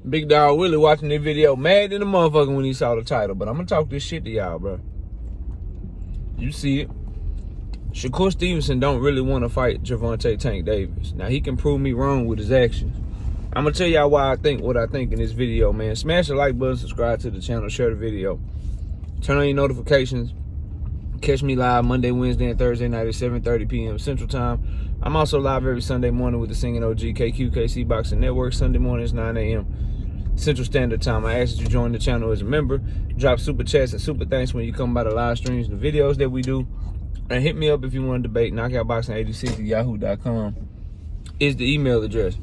Big Dog Willie watching this video mad in the motherfucker when he saw the title. But I'm going to talk this shit to y'all, bro. You see it. Shakur Stevenson don't really want to fight Gervonta Tank Davis. Now, he can prove me wrong with his actions. I'm going to tell y'all why I think what I think in this video, man. Smash the like button, subscribe to the channel, share the video. Turn on your notifications. Catch me live Monday, Wednesday, and Thursday night at 7:30 p.m. Central Time. I'm also live every Sunday morning with the Singing OG KQKC Boxing Network. Sunday mornings, 9 a.m. Central Standard Time. I ask that you join the channel as a member. Drop super chats and super thanks when you come by the live streams and the videos that we do. And hit me up if you want to debate. knockoutboxing86@yahoo.com is the email address.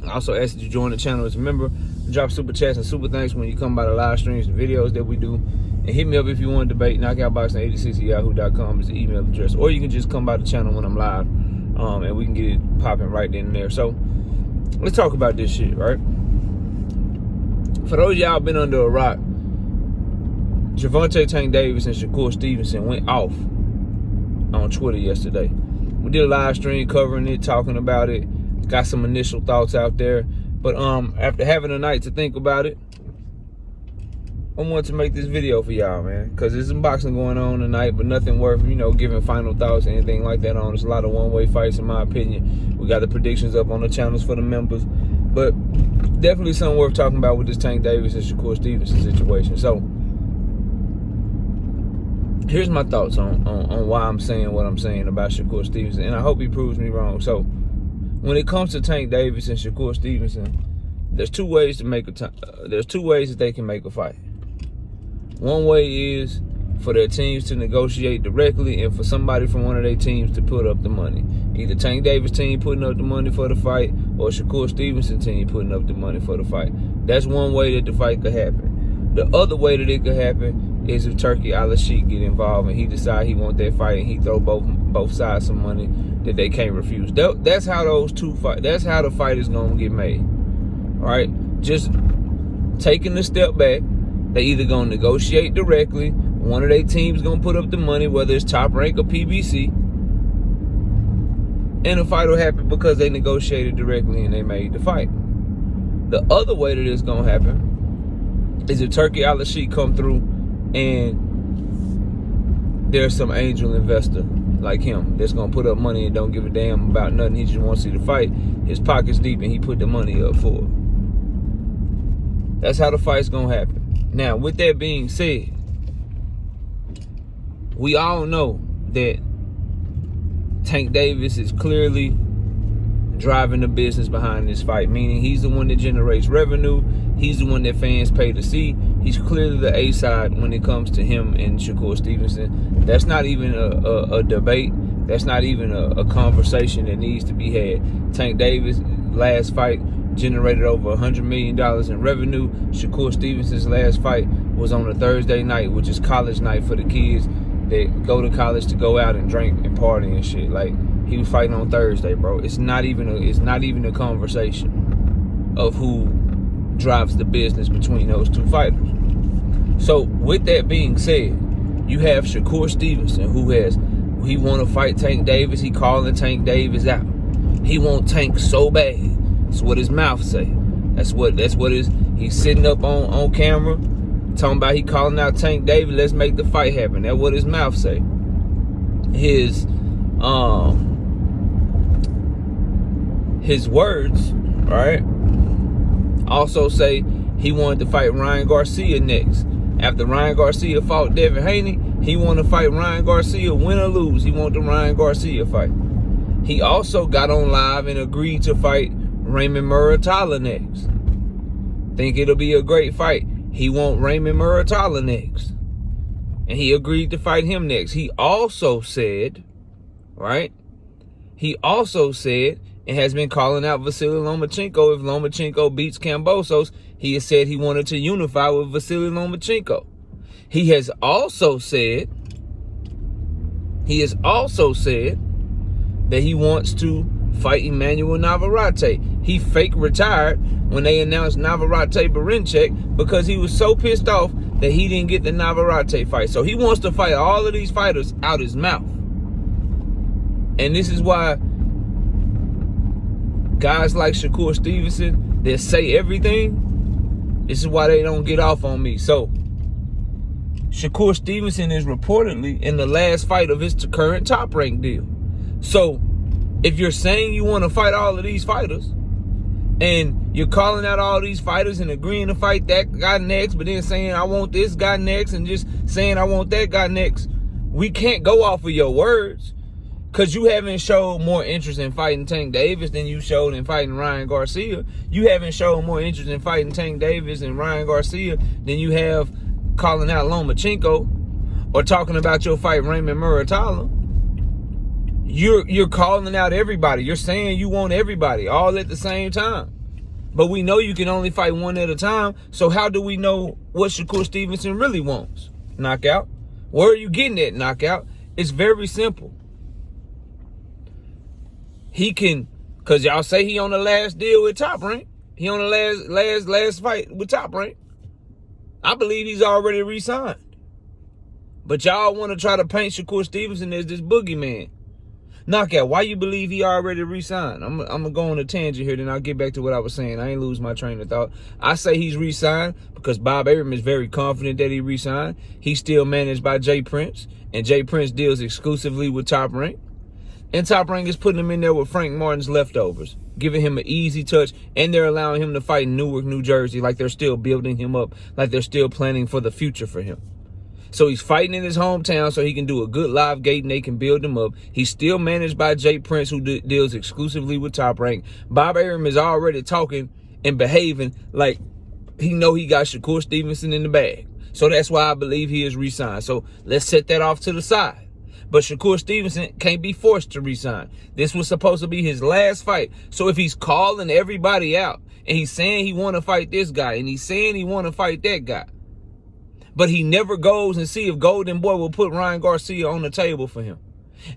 I also ask that you join the channel as a member. Drop super chats and super thanks when you come by the live streams and videos that we do. And hit me up if you want to debate. knockoutboxing86@yahoo.com is the email address. Or you can just come by the channel when I'm live. And we can get it popping right then and there. So, let's talk about this shit, right? For those of y'all been under a rock, Gervonta Tank Davis and Shakur Stevenson went off on Twitter yesterday. We did a live stream covering it, talking about it. Got some initial thoughts out there. But after having a night to think about it, I wanted to make this video for y'all, man. Because there's some boxing going on tonight, but nothing worth, giving final thoughts or anything like that on. There's a lot of one-way fights, in my opinion. We got the predictions up on the channels for the members. But definitely something worth talking about with this Tank Davis and Shakur Stevenson situation. So, here's my thoughts on why I'm saying what I'm saying about Shakur Stevenson. And I hope he proves me wrong. So, when it comes to Tank Davis and Shakur Stevenson, there's two ways that they can make a fight. One way is for their teams to negotiate directly and for somebody from one of their teams to put up the money. Either Tank Davis team putting up the money for the fight or Shakur Stevenson team putting up the money for the fight. That's one way that the fight could happen. The other way that it could happen is if Turkey Al-Sheikh get involved and he decide he want that fight and he throw both sides some money that they can't refuse. That's how those two fight. That's how the fight is gonna get made. All right, just taking a step back. They either gonna negotiate directly. One of their teams gonna put up the money, whether it's Top Rank or PBC, and the fight will happen because they negotiated directly and they made the fight. The other way that it's gonna happen is if Turkey Al-Sheikh come through and there's some angel investor like him that's gonna put up money and don't give a damn about nothing. He just wants to see the fight. His pocket's deep and he put the money up for it. That's how the fight's gonna happen. Now, with that being said, we all know that Tank Davis is clearly driving the business behind this fight, meaning he's the one that generates revenue. He's the one that fans pay to see. He's clearly the A side when it comes to him and Shakur Stevenson. That's not even a debate. That's not even a conversation that needs to be had. Tank Davis' last fight generated over $100 million in revenue. Shakur Stevenson's last fight was on a Thursday night, which is college night for the kids that go to college to go out and drink and party and shit. Like, he was fighting on Thursday, bro. It's not even a conversation of who drives the business between those two fighters. So, with that being said, you have Shakur Stevenson, he want to fight Tank Davis. He calling Tank Davis out. He want Tank so bad. That's what his mouth say. That's what he's sitting up on camera talking about. He calling out Tank Davis. Let's make the fight happen. That's what his mouth say. His words, right, also say he wanted to fight Ryan Garcia next. After Ryan Garcia fought Devin Haney, he wanted to fight Ryan Garcia, win or lose. He wanted the Ryan Garcia fight. He also got on live and agreed to fight Raymond Muratalla next. Think it'll be a great fight. He want Raymond Muratalla next. And he agreed to fight him next. He also said, right? He also said and has been calling out Vasily Lomachenko if Lomachenko beats Kambosos. He has said he wanted to unify with Vasily Lomachenko. He has also said that he wants to fight Emmanuel Navarrete. He fake retired when they announced Navarrete Berinchyk because he was so pissed off that he didn't get the Navarrete fight. So he wants to fight all of these fighters out his mouth. And this is why guys like Shakur Stevenson, that say everything, this is why they don't get off on me. So Shakur Stevenson is reportedly in the last fight of his current Top Rank deal. So if you're saying you want to fight all of these fighters, and you're calling out all these fighters and agreeing to fight that guy next, but then saying I want this guy next and just saying I want that guy next, we can't go off of your words, because you haven't showed more interest in fighting Tank Davis than you showed in fighting Ryan Garcia. You haven't shown more interest in fighting Tank Davis and Ryan Garcia than you have calling out Lomachenko or talking about your fight Raymond Muratalla. You're calling out everybody. You're saying you want everybody all at the same time. But we know you can only fight one at a time. So how do we know what Shakur Stevenson really wants? Knockout. Where are you getting that knockout? It's very simple. He can, because y'all say he on the last deal with Top Rank. He on the last fight with Top Rank. I believe he's already re-signed. But y'all want to try to paint Shakur Stevenson as this boogeyman. Knockout, why you believe he already re-signed? I'm going to go on a tangent here, then I'll get back to what I was saying. I ain't lose my train of thought. I say he's re-signed because Bob Arum is very confident that he re-signed. He's still managed by Jay Prince, and Jay Prince deals exclusively with Top Rank. And Top Rank is putting him in there with Frank Martin's leftovers, giving him an easy touch, and they're allowing him to fight in Newark, New Jersey, like they're still building him up, like they're still planning for the future for him. So he's fighting in his hometown so he can do a good live gate and they can build him up. He's still managed by Jay Prince, who deals exclusively with Top Rank. Bob Arum is already talking and behaving like he know he got Shakur Stevenson in the bag. So that's why I believe he is re-signed. So let's set that off to the side. But Shakur Stevenson can't be forced to re-sign. This was supposed to be his last fight. So if he's calling everybody out and he's saying he want to fight this guy and he's saying he want to fight that guy, but he never goes and see if Golden Boy will put Ryan Garcia on the table for him.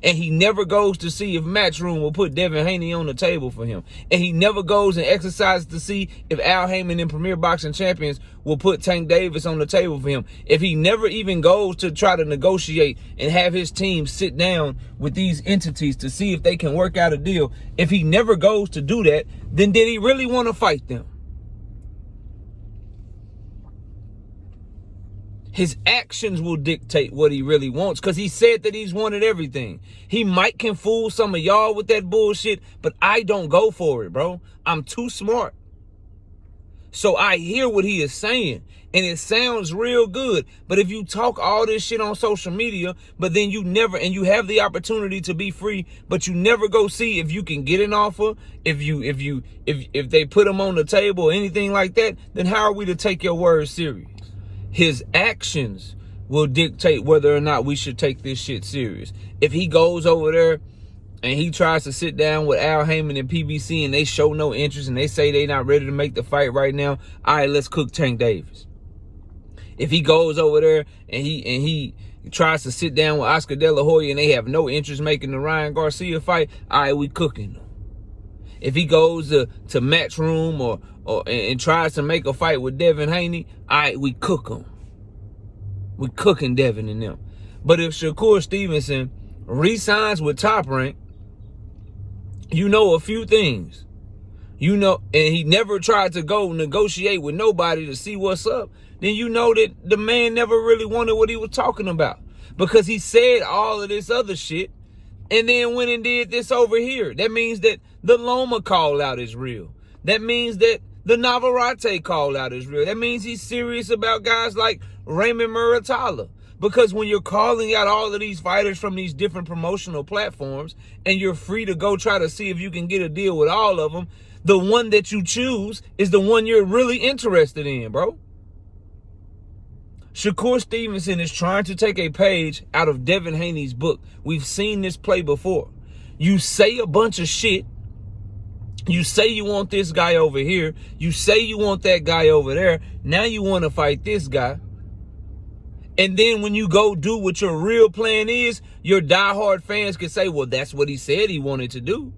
And he never goes to see if Matchroom will put Devin Haney on the table for him. And he never goes and exercises to see if Al Heyman and Premier Boxing Champions will put Tank Davis on the table for him. If he never even goes to try to negotiate and have his team sit down with these entities to see if they can work out a deal, if he never goes to do that, then did he really want to fight them? His actions will dictate what he really wants, because he said that he's wanted everything. He might can fool some of y'all with that bullshit, but I don't go for it, bro. I'm too smart. So I hear what he is saying, and it sounds real good. But if you talk all this shit on social media, but then you never, and you have the opportunity to be free, but you never go see if you can get an offer, if they put him on the table or anything like that, then how are we to take your words serious? His actions will dictate whether or not we should take this shit serious. If he goes over there and he tries to sit down with Al Heyman and PBC and they show no interest and they say they not ready to make the fight right now, all right, let's cook Tank Davis. If he goes over there and he tries to sit down with Oscar De La Hoya and they have no interest making the Ryan Garcia fight, all right, we cooking them. If he goes to Matchroom or and tries to make a fight with Devin Haney, all right, we cook him. We cooking Devin and them. But if Shakur Stevenson re-signs with Top Rank, you know a few things. You know, and he never tried to go negotiate with nobody to see what's up, then you know that the man never really wanted what he was talking about. Because he said all of this other shit and then went and did this over here. That means that the Loma call out is real. That means that the Navarrete call out is real. That means he's serious about guys like Raymond Muratalla. Because when you're calling out all of these fighters from these different promotional platforms and you're free to go try to see if you can get a deal with all of them, the one that you choose is the one you're really interested in, bro. Shakur Stevenson is trying to take a page out of Devin Haney's book. We've seen this play before. You say a bunch of shit. You say you want this guy over here. You say you want that guy over there. Now you want to fight this guy. And then when you go do what your real plan is, your diehard fans can say, well, that's what he said he wanted to do.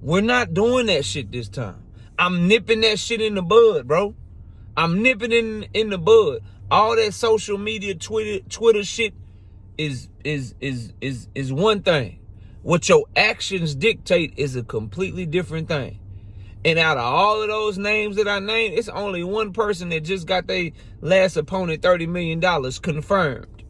We're not doing that shit this time. I'm nipping that shit in the bud, bro. I'm nipping in the bud. All that social media, Twitter shit is one thing. What your actions dictate is a completely different thing. And out of all of those names that I named, it's only one person that just got their last opponent $30 million confirmed.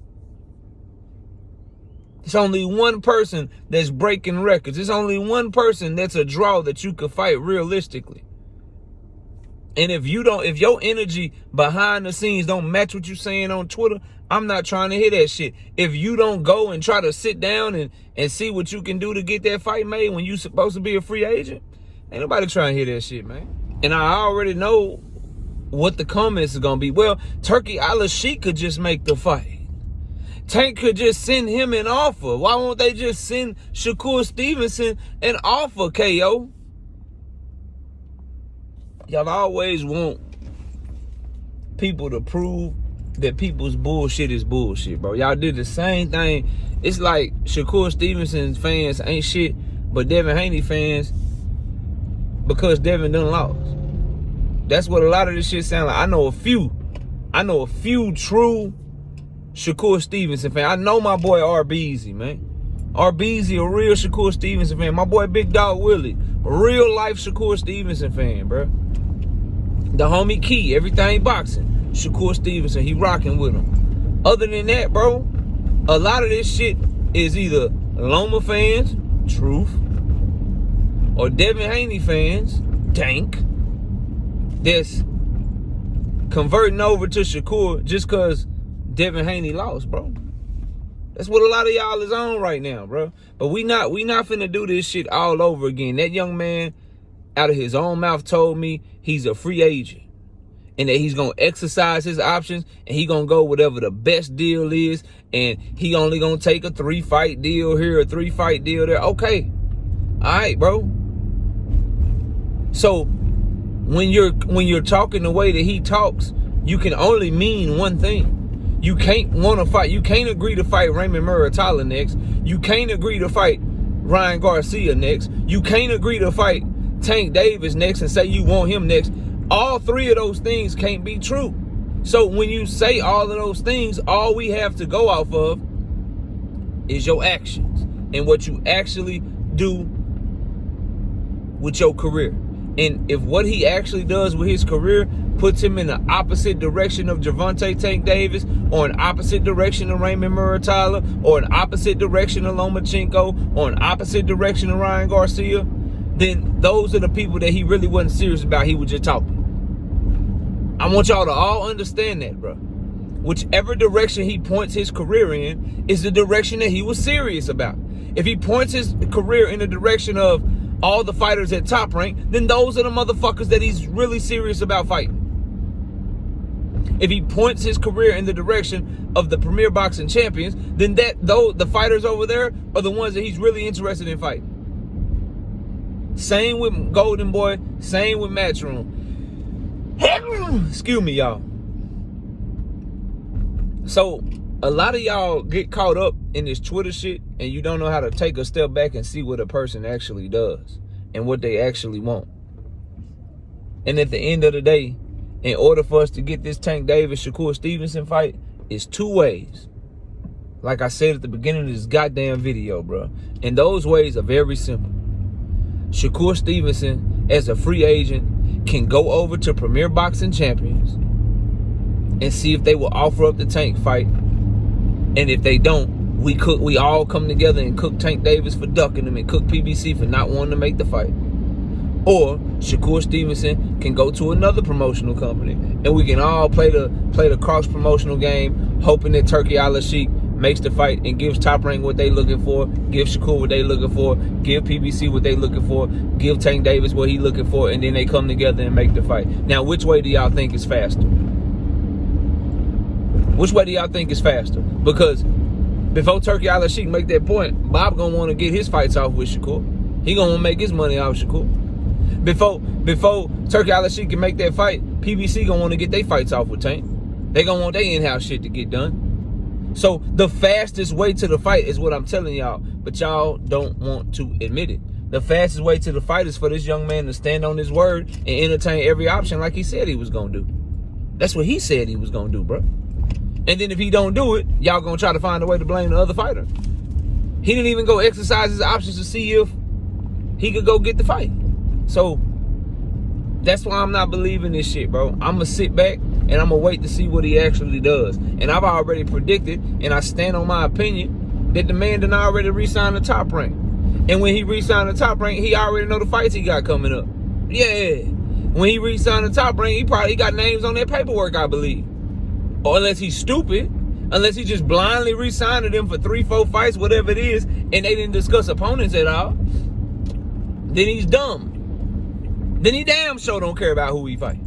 It's only one person that's breaking records. It's only one person that's a draw that you could fight realistically. And if your energy behind the scenes don't match what you're saying on Twitter, I'm not trying to hear that shit. If you don't go and try to sit down and see what you can do to get that fight made when you supposed to be a free agent, ain't nobody trying to hear that shit, man. And I already know what the comments are going to be. Well, Turkey Al-Sheikh could just make the fight. Tank could just send him an offer. Why won't they just send Shakur Stevenson an offer, KO? Y'all always want people to prove that people's bullshit is bullshit, bro. Y'all did the same thing. It's like Shakur Stevenson fans ain't shit, but Devin Haney fans, because Devin done lost. That's what a lot of this shit sound like. I know a few true Shakur Stevenson fan. I know my boy RBZ, man. RBZ, a real Shakur Stevenson fan. My boy Big Dog Willie, a real life Shakur Stevenson fan, bro. The homie Key, everything boxing. Shakur Stevenson, he rocking with him. Other than that, bro, a lot of this shit is either Loma fans, Truth, or Devin Haney fans, Tank, that's converting over to Shakur just because Devin Haney lost, bro. That's what a lot of y'all is on right now, bro. But we not finna do this shit all over again. That young man, out of his own mouth, told me he's a free agent and that he's going to exercise his options and he going to go whatever the best deal is, and he only going to take a 3-fight deal here, a 3-fight deal there. Okay. All right, bro. So when you're talking the way that he talks, you can only mean one thing. You can't want to fight. You can't agree to fight Raymond Muratalla next. You can't agree to fight Ryan Garcia next. You can't agree to fight Tank Davis next and say you want him next. All three of those things can't be true. So when you say all of those things, all we have to go off of is your actions and what you actually do with your career. And if what he actually does with his career puts him in the opposite direction of Gervonta Tank Davis, or an opposite direction of Raymond Muratalla, or an opposite direction of Lomachenko, or an opposite direction of Ryan Garcia, then those are the people that he really wasn't serious about. He was just talking. I want y'all to all understand that, bro. Whichever direction he points his career in is the direction that he was serious about. If he points his career in the direction of all the fighters at Top Rank, then those are the motherfuckers that he's really serious about fighting. If he points his career in the direction of the Premier Boxing Champions, then the fighters over there are the ones that he's really interested in fighting. Same with Golden Boy, same with Matchroom. Excuse me, y'all. So a lot of y'all get caught up in this Twitter shit and you don't know how to take a step back and see what a person actually does and what they actually want. And at the end of the day, in order for us to get this Tank Davis Shakur Stevenson fight, it's two ways. Like I said at the beginning of this goddamn video, bro. And those ways are very simple. Shakur Stevenson, as a free agent, can go over to Premier Boxing Champions and see if they will offer up the Tank fight. And if they don't, we all come together and cook Tank Davis for ducking him and cook PBC for not wanting to make the fight. Or Shakur Stevenson can go to another promotional company and we can all play the cross promotional game, hoping that Turkey Al-Sheikh makes the fight and gives Top Rank what they looking for, give Shakur what they looking for, give PBC what they looking for, give Tank Davis what he looking for, and then they come together and make the fight. Now, which way do y'all think is faster? Which way do y'all think is faster? Because before Turkey Al-Sheikh make that point, Bob gonna want to get his fights off with Shakur. He gonna want to make his money off Shakur. Before Turkey Al-Sheikh can make that fight, PBC gonna want to get their fights off with Tank. They gonna want their in-house shit to get done. So the fastest way to the fight is what I'm telling y'all, but y'all don't want to admit it. The fastest way to the fight is for this young man to stand on his word and entertain every option like he said he was gonna do. That's what he said he was gonna do, bro. And then if he don't do it, y'all gonna try to find a way to blame the other fighter. He didn't even go exercise his options to see if he could go get the fight. So That's why I'm not believing this shit, bro. I'm gonna sit back and I'm gonna wait to see what he actually does. And I've already predicted, and I stand on my opinion, that the man done already re-signed the Top Rank. And when he re-signed the Top Rank, he already know the fights he got coming up. Yeah. When he re-signed the Top Rank, he probably got names on that paperwork, I believe. Or unless he's stupid, unless he just blindly re-signed them for 3-4 fights, whatever it is, and they didn't discuss opponents at all, then he's dumb. Then he damn sure don't care about who he fight.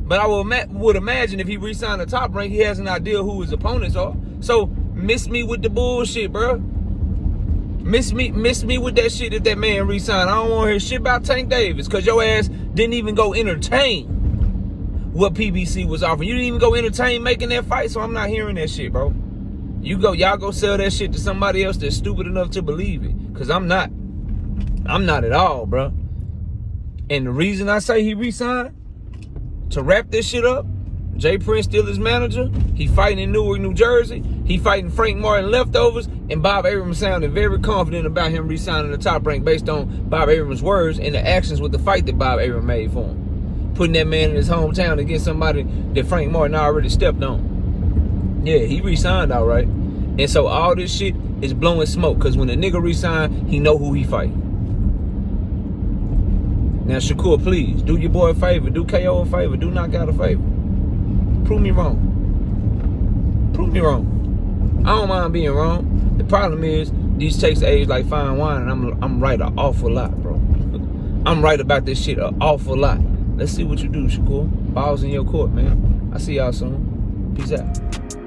But I would imagine if he re-signed the Top Rank, he has an idea who his opponents are. So miss me with the bullshit, bro. Miss me with that shit if that man re-signed. I don't want to hear shit about Tank Davis, because your ass didn't even go entertain what PBC was offering. You didn't even go entertain making that fight, so I'm not hearing that shit, bro. Y'all go sell that shit to somebody else that's stupid enough to believe it, because I'm not. I'm not at all, bro. And the reason I say he re-signed, to wrap this shit up, Jay Prince still his manager. He fighting in Newark, New Jersey. He fighting Frank Martin leftovers. And Bob Abrams sounded very confident about him re-signing the Top Rank based on Bob Abrams' words and the actions with the fight that Bob Abrams made for him. Putting that man in his hometown against somebody that Frank Martin already stepped on. Yeah, he re-signed all right. And so all this shit is blowing smoke, because when a nigga re-sign, he know who he fighting. Now, Shakur, please, do your boy a favor. Do KO a favor. Do Knockout a favor. Prove me wrong. Prove me wrong. I don't mind being wrong. The problem is, these takes age like fine wine, and I'm right an awful lot, bro. I'm right about this shit an awful lot. Let's see what you do, Shakur. Balls in your court, man. I'll see y'all soon. Peace out.